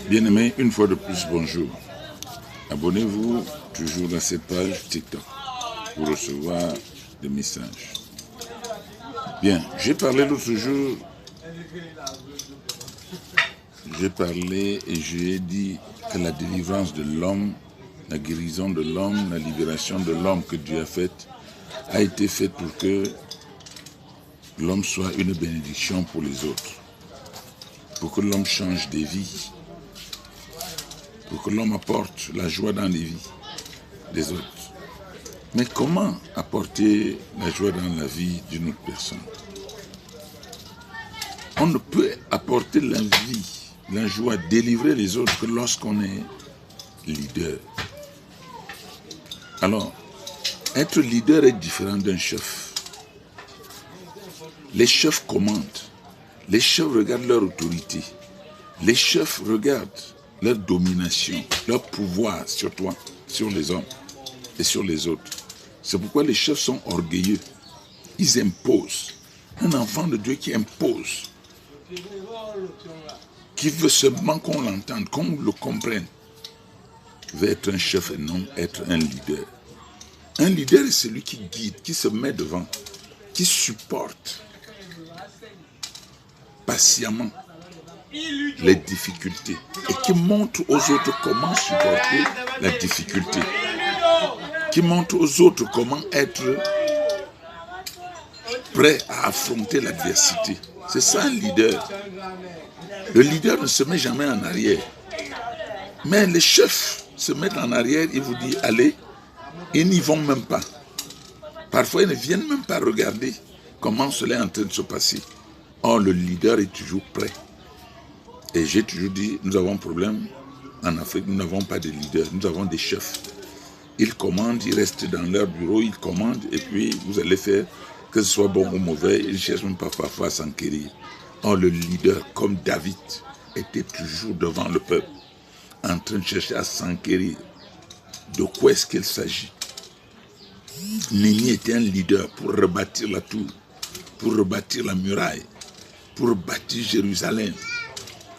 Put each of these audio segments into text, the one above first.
Bien-aimés, une fois de plus, bonjour. Abonnez-vous toujours à cette page TikTok pour recevoir des messages. Bien, j'ai parlé l'autre jour, et j'ai dit que la délivrance de l'homme, la guérison de l'homme, la libération de l'homme que Dieu a faite, a été faite pour que l'homme soit une bénédiction pour les autres, pour que l'homme change des vies, pour que l'homme apporte la joie dans les vies des autres. Mais comment apporter la joie dans la vie d'une autre personne? On ne peut apporter la vie, la joie, délivrer les autres que lorsqu'on est leader. Alors, être leader est différent d'un chef. Les chefs commandent. Les chefs regardent leur autorité. Les chefs regardent leur domination, leur pouvoir sur toi, sur les hommes et sur les autres. C'est pourquoi les chefs sont orgueilleux. Ils imposent. Un enfant de Dieu qui impose, qui veut seulement qu'on l'entende, qu'on le comprenne, veut être un chef et non être un leader. Un leader est celui qui guide, qui se met devant, qui supporte patiemment les difficultés et qui montre aux autres comment supporter la difficulté, qui montre aux autres comment être prêt à affronter l'adversité. C'est ça un leader. Le leader ne se met jamais en arrière. Mais les chefs se mettent en arrière, ils vous disent allez, ils n'y vont même pas. Parfois, ils ne viennent même pas regarder comment cela est en train de se passer. Or, le leader est toujours prêt. Et j'ai toujours dit, nous avons un problème en Afrique, nous n'avons pas de leader, nous avons des chefs. Ils commandent, ils restent dans leur bureau, ils commandent, et puis vous allez faire, que ce soit bon ou mauvais, ils ne cherchent même pas parfois à s'enquérir. Or, le leader, comme David, était toujours devant le peuple, en train de chercher à s'enquérir. De quoi est-ce qu'il s'agit? Néhémie était un leader pour rebâtir la tour, pour rebâtir la muraille, pour rebâtir Jérusalem.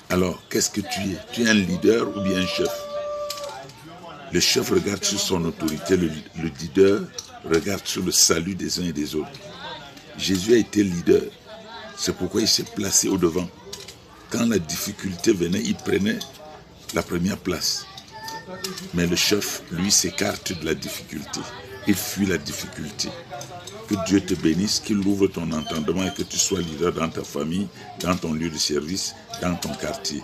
Alors, qu'est-ce que tu es? Tu es un leader ou bien un chef? Le chef regarde sur son autorité, le leader regarde sur le salut des uns et des autres. Jésus a été leader, c'est pourquoi il s'est placé au devant. Quand la difficulté venait, il prenait la première place. Mais le chef, lui, s'écarte de la difficulté. Il fuit la difficulté. Que Dieu te bénisse, qu'il ouvre ton entendement et que tu sois leader dans ta famille, dans ton lieu de service, dans ton quartier.